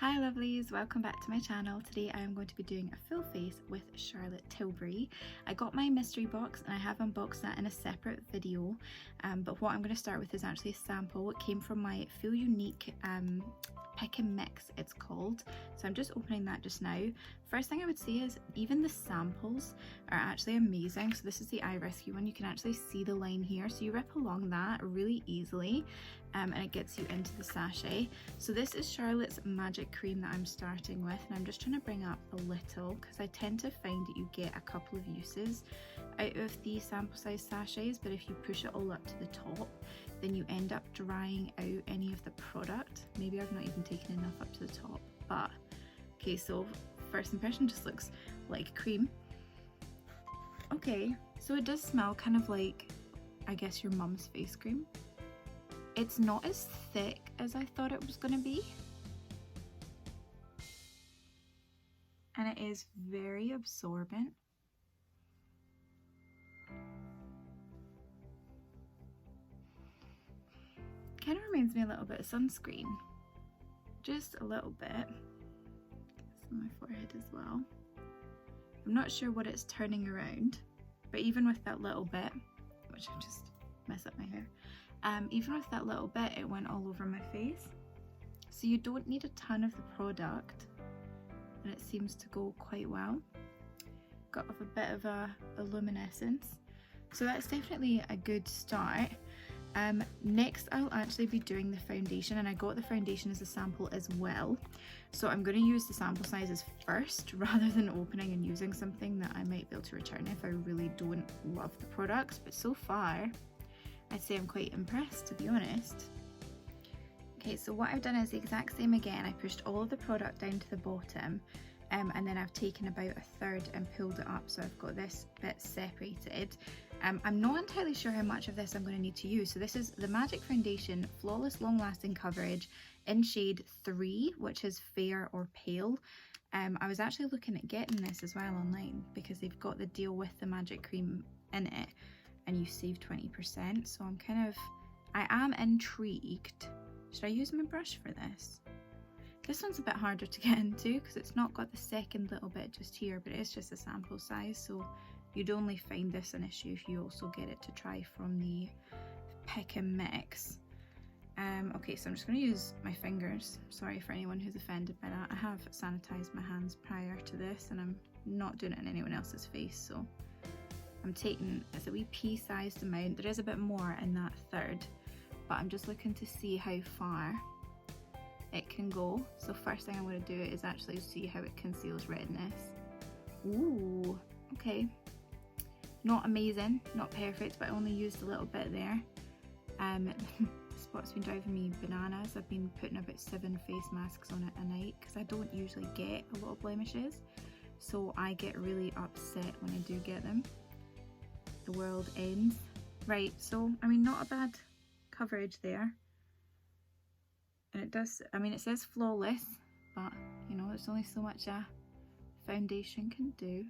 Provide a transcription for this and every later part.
Hi lovelies, welcome back to my channel. Today I am going to be doing a full face with Charlotte Tilbury. I got my mystery box and I have unboxed that in a separate video, but what I'm going to start with is actually a sample. It came from my Feel Unique pick and mix, it's called. So I'm just opening that just now. First thing I would say is even the samples are actually amazing. So this is the Eye Rescue one. You can actually see the line here, so you rip along that really easily, and it gets you into the sachet. So this is Charlotte's magic cream that I'm starting with, and I'm just trying to bring up a little because I tend to find that you get a couple of uses out of the sample size sachets, but if you push it all up to the top, then you end up drying out any of the product. Maybe I've not even taken enough up to the top, but okay, so first impression just looks like cream. Okay, so it does smell kind of like, I guess, your mum's face cream. It's not as thick as I thought it was going to be, and it is very absorbent. Kind of reminds me a little bit of sunscreen, just a little bit. It's on my forehead as well. I'm not sure what it's turning around, but even with that little bit, which I just mess up my hair, even with that little bit, it went all over my face. So you don't need a ton of the product, and it seems to go quite well. Got a bit of a luminescence, so that's definitely a good start. Next I'll actually be doing the foundation, and I got the foundation as a sample as well, so I'm going to use the sample sizes first rather than opening and using something that I might be able to return if I really don't love the products. But so far I'd say I'm quite impressed, to be honest. Okay, so what I've done is the exact same again. I pushed all of the product down to the bottom, and then I've taken about a third and pulled it up, so I've got this bit separated. I'm not entirely sure how much of this I'm going to need to use. So this is the Magic Foundation Flawless Long Lasting Coverage in shade 3, which is fair or pale. I was actually looking at getting this as well online because they've got the deal with the magic cream in it and you save 20%, so I am intrigued. Should I use my brush for this? This one's a bit harder to get into because it's not got the second little bit just here, but it is just a sample size, so you'd only find this an issue if you also get it to try from the pick and mix. Okay, so I'm just going to use my fingers. Sorry for anyone who's offended by that. I have sanitized my hands prior to this, and I'm not doing it in anyone else's face, so I'm taking, it's a wee pea-sized amount. There is a bit more in that third, but I'm just looking to see how far it can go. So first thing I'm going to do is actually see how it conceals redness. Ooh, okay. Not amazing, not perfect, but I only used a little bit there. The spot's been driving me bananas. I've been putting about 7 face masks on it a night because I don't usually get a lot of blemishes, so I get really upset when I do get them. The world ends. Right, so I mean, not a bad coverage there. And it does, I mean, it says flawless, but you know, there's only so much a foundation can do.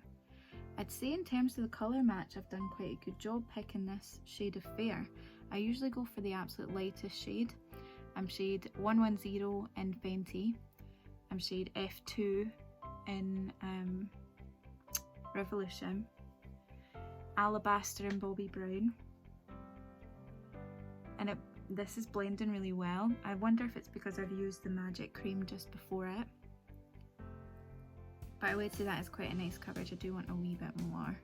I'd say in terms of the colour match, I've done quite a good job picking this shade of fair. I usually go for the absolute lightest shade. I'm shade 110 in Fenty. I'm shade F2 in Revolution. Alabaster in Bobbi Brown. And this is blending really well. I wonder if it's because I've used the magic cream just before it. But I would say that is quite a nice coverage. I do want a wee bit more.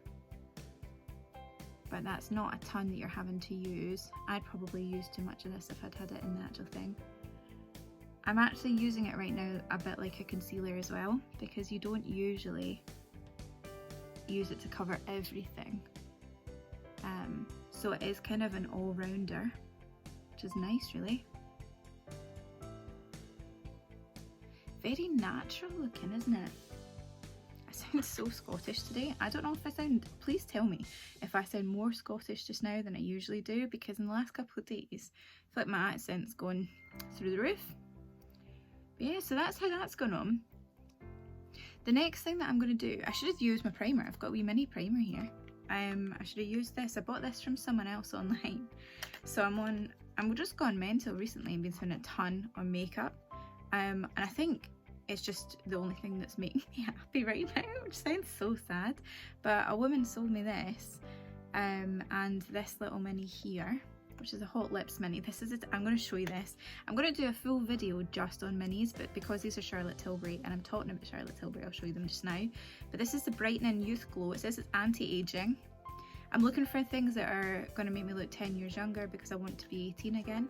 But that's not a ton that you're having to use. I'd probably use too much of this if I'd had it in the actual thing. I'm actually using it right now a bit like a concealer as well, because you don't usually use it to cover everything. So it is kind of an all-rounder, which is nice, really. Very natural looking, isn't it? I sound so Scottish today. I don't know if I sound, please tell me if I sound more Scottish just now than I usually do, because in the last couple of days I feel like my accent's going through the roof. But yeah, so that's how that's going on. The next thing that I'm going to do, I should have used my primer. I've got a wee mini primer here. I should have used this. I bought this from someone else online. So I'm just gone mental recently and been spending a ton on makeup. And I think it's just the only thing that's making me happy right now, which sounds so sad. But a woman sold me this, and this little mini here, which is a Hot Lips mini. This is it. I'm going to show you this. I'm going to do a full video just on minis, but because these are Charlotte Tilbury and I'm talking about Charlotte Tilbury, I'll show you them just now. But this is the Brightening Youth Glow. It says it's anti-aging. I'm looking for things that are going to make me look 10 years younger because I want to be 18 again.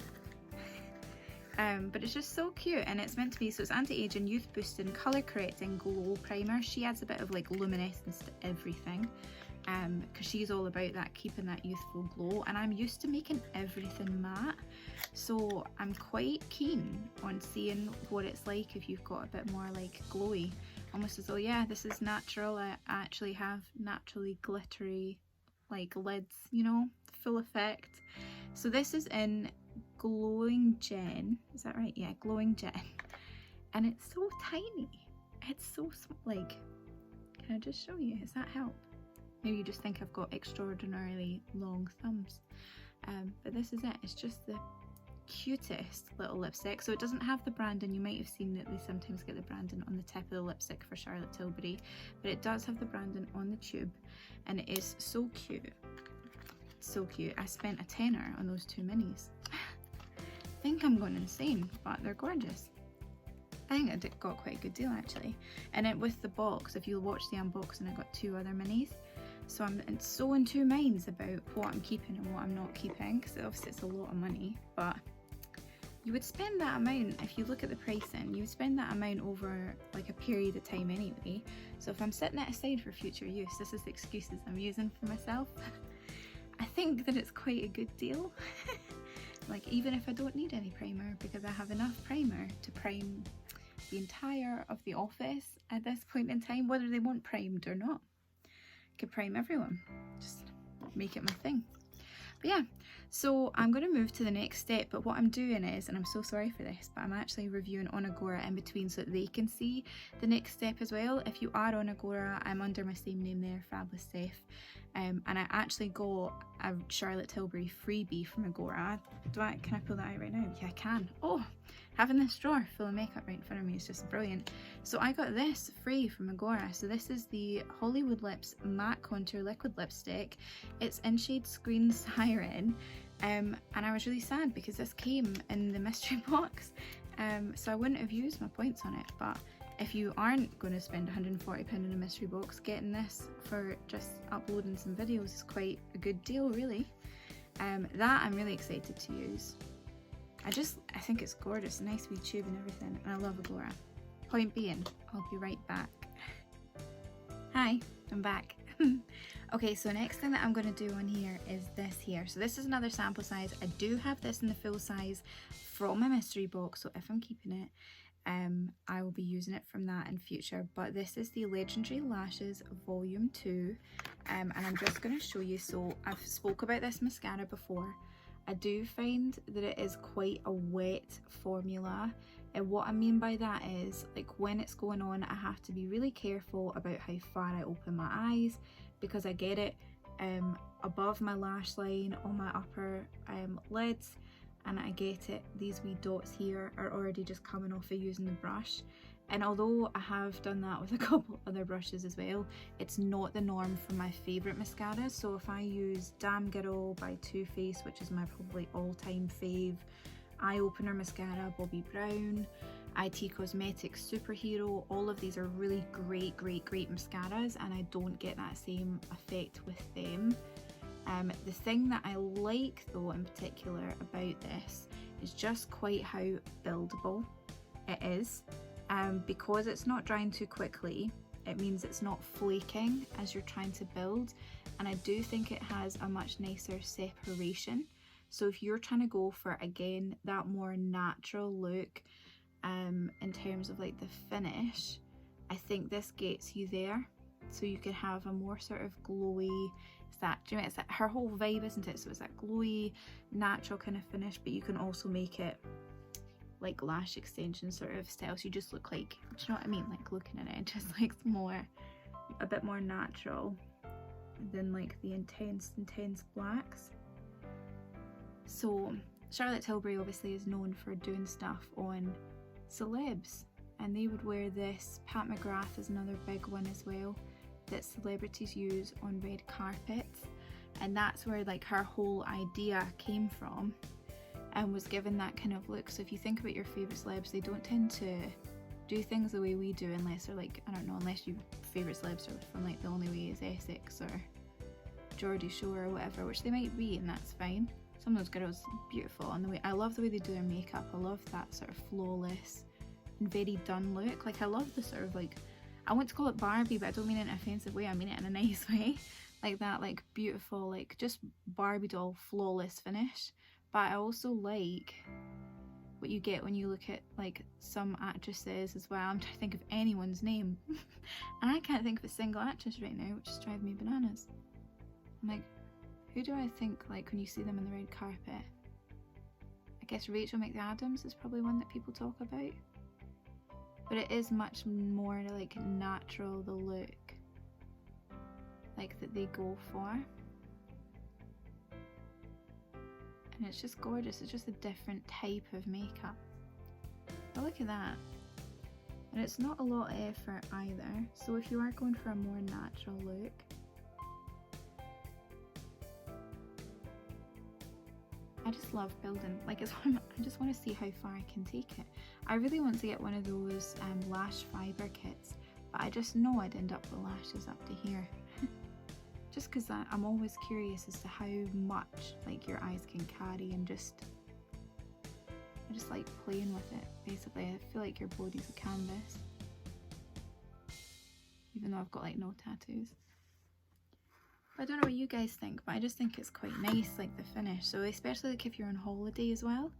But it's just so cute, and it's meant to be, so it's anti-aging, youth boosting, colour correcting glow primer. She adds a bit of like luminescence to everything, because she's all about that, keeping that youthful glow, and I'm used to making everything matte, so I'm quite keen on seeing what it's like if you've got a bit more like glowy, almost as though, yeah, this is natural. I actually have naturally glittery like lids, you know, full effect. So this is in Glowing Gen, is that right? Yeah, Glowing Gen, and it's so tiny, it's so small. Like, can I just show you? Does that help? Maybe you just think I've got extraordinarily long thumbs, but this is it. It's just the cutest little lipstick. So it doesn't have the branding. You might have seen that they sometimes get the branding on the tip of the lipstick for Charlotte Tilbury, but it does have the branding on the tube, and it is so cute. So cute. I spent a tenner on those 2 minis. I think I'm going insane, but they're gorgeous. I think I got quite a good deal actually. And it with the box, if you watch the unboxing, I got 2 other minis. So I'm so in 2 minds about what I'm keeping and what I'm not keeping, because obviously it's a lot of money, but you would spend that amount, if you look at the pricing, you would spend that amount over like a period of time anyway. So if I'm setting it aside for future use, this is the excuses I'm using for myself. I think that it's quite a good deal. Like, even if I don't need any primer, because I have enough primer to prime the entire of the office at this point in time, whether they want primed or not. I could prime everyone, just make it my thing. But yeah, so I'm going to move to the next step, but what I'm doing is, and I'm so sorry for this, but I'm actually reviewing on Agora in between so that they can see the next step as well. If you are on Agora, I'm under my same name there, fabwithsteph, and I actually got a Charlotte Tilbury freebie from Agora. Can I pull that out right now? Yeah, I can. Oh, having this drawer full of makeup right in front of me is just brilliant. So I got this free from Agora. So this is the Hollywood Lips Matte Contour Liquid Lipstick. It's in shade Screen Siren, and I was really sad because this came in the mystery box, so I wouldn't have used my points on it. But if you aren't going to spend £140 in a mystery box, getting this for just uploading some videos is quite a good deal, really. That I'm really excited to use. I think it's gorgeous, nice wee tube and everything, and I love Agora. Point being, I'll be right back. Hi, I'm back. Okay, so next thing that I'm going to do on here is this here. So this is another sample size. I do have this in the full size from my mystery box, so if I'm keeping it, I will be using it from that in future. But this is the Legendary Lashes Volume 2, and I'm just going to show you. So I've spoke about this mascara before. I do find that it is quite a wet formula, and what I mean by that is, like, when it's going on, I have to be really careful about how far I open my eyes, because I get it above my lash line on my upper lids, and I get it, these wee dots here are already just coming off of using the brush. And although I have done that with a couple other brushes as well, it's not the norm for my favourite mascaras. So if I use Damn Girl by Too Faced, which is my probably all-time fave, Eye Opener Mascara, Bobbi Brown, IT Cosmetics Superhero, all of these are really great mascaras, and I don't get that same effect with them. The thing that I like though in particular about this is just quite how buildable it is. Because it's not drying too quickly, it means it's not flaking as you're trying to build, and I do think it has a much nicer separation. So if you're trying to go for, again, that more natural look in terms of like the finish, I think this gets you there. So you can have a more sort of glowy, it's that her whole vibe, isn't it? So it's that glowy, natural kind of finish, but you can also make it like lash extension sort of style, so you just look like, do you know what I mean, like looking at it, just like a bit more natural than like the intense blacks. So Charlotte Tilbury obviously is known for doing stuff on celebs, and they would wear this. Pat McGrath is another big one as well that celebrities use on red carpets, and that's where like her whole idea came from and was given that kind of look. So if you think about your favourite celebs, they don't tend to do things the way we do unless they're like, I don't know, unless your favourite celebs are from like The Only Way is Essex or Geordie Shore or whatever, which they might be, and that's fine. Some of those girls beautiful, and the way I love the way they do their makeup. I love that sort of flawless and very done look. Like I love the sort of like, I want to call it Barbie, but I don't mean it in an offensive way, I mean it in a nice way. Like that like beautiful, like just Barbie doll flawless finish. But I also like what you get when you look at like some actresses as well. I'm trying to think of anyone's name and I can't think of a single actress right now, which is driving me bananas. I'm like, who do I think like when you see them in the red carpet? I guess Rachel McAdams is probably one that people talk about, but it is much more like natural, the look like that they go for, and it's just gorgeous. It's just a different type of makeup. But look at that, and it's not a lot of effort either, so if you are going for a more natural look, I just love building, like it's I just want to see how far I can take it. I really want to get one of those lash fibre kits, but I just know I'd end up with lashes up to here. Just because I'm always curious as to how much like your eyes can carry, and I just like playing with it basically. I feel like your body's a canvas, even though I've got like no tattoos. I don't know what you guys think, but I just think it's quite nice, like the finish. So especially like if you're on holiday as well,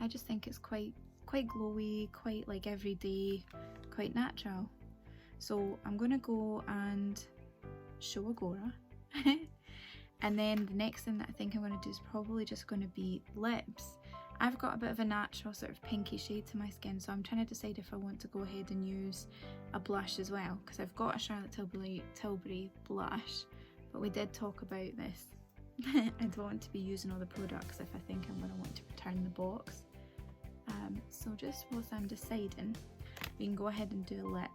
I just think it's quite glowy, quite like everyday, quite natural. So I'm gonna go and show Agora and then the next thing that I think I'm going to do is probably just going to be lips. I've got a bit of a natural sort of pinky shade to my skin, so I'm trying to decide if I want to go ahead and use a blush as well, because I've got a Charlotte Tilbury blush, but we did talk about this. I don't want to be using all the products if I think I'm going to want to return the box. So just whilst I'm deciding, we can go ahead and do a lip.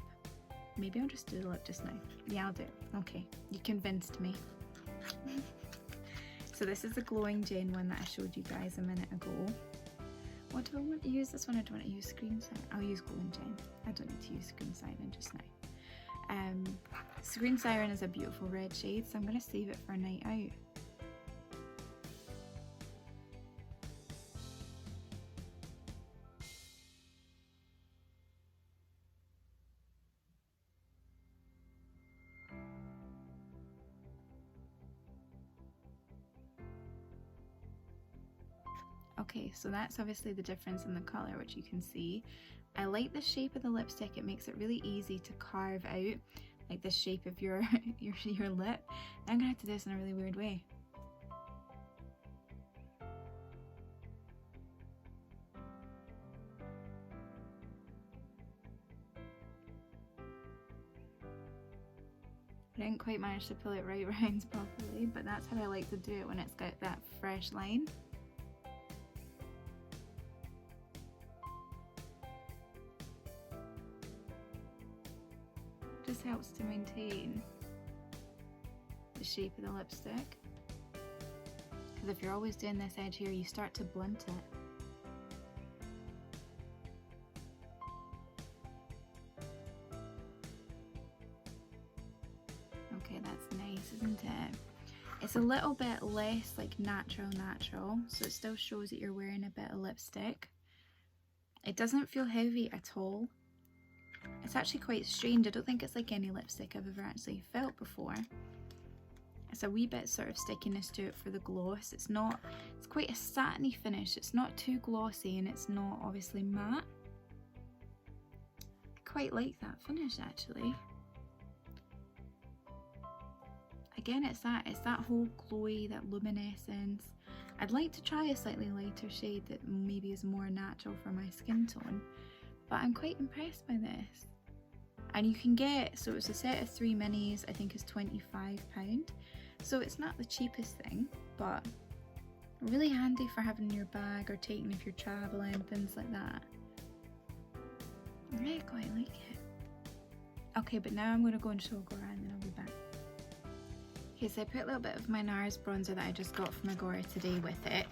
Maybe I'll just do the lip just now. Yeah, I'll do it. Okay, you convinced me. So this is the Glowing Gen one that I showed you guys a minute ago. What do I want to use this one? I don't want to use Screen Siren. I'll use Glowing Gen. I don't need to use Screen Siren just now. Screen Siren is a beautiful red shade, so I'm going to save it for a night out. Okay, so that's obviously the difference in the colour, which you can see. I like the shape of the lipstick. It makes it really easy to carve out like the shape of your your lip. I'm gonna have to do this in a really weird way. I didn't quite manage to pull it right round properly, but that's how I like to do it when it's got that fresh line. Just helps to maintain the shape of the lipstick, because if you're always doing this edge here, you start to blunt it. Okay, that's nice, isn't it? It's a little bit less like natural, so it still shows that you're wearing a bit of lipstick. It doesn't feel heavy at all. It's actually quite strange. I don't think it's like any lipstick I've ever actually felt before. It's a wee bit sort of stickiness to it for the gloss. It's quite a satiny finish. It's not too glossy and it's not obviously matte. I quite like that finish actually. Again, it's that whole glowy, that luminescence. I'd like to try a slightly lighter shade that maybe is more natural for my skin tone, but I'm quite impressed by this. And you can get, so it's a set of 3 minis, I think is £25. So it's not the cheapest thing, but really handy for having in your bag or taking if you're traveling, things like that. I quite like it. Okay, but now I'm going to go and show Agora and then I'll be back. Okay, so I put a little bit of my NARS bronzer that I just got from Agora today with it.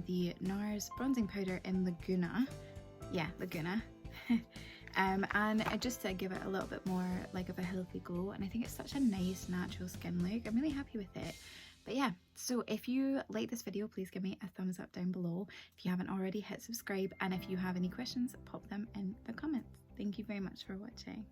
The NARS bronzing powder in Laguna. Yeah, Laguna. And I just to give it a little bit more like of a healthy glow, and I think it's such a nice natural skin look. I'm really happy with it. But yeah, so if you like this video, please give me a thumbs up down below. If you haven't already, hit subscribe, and if you have any questions, pop them in the comments. Thank you very much for watching.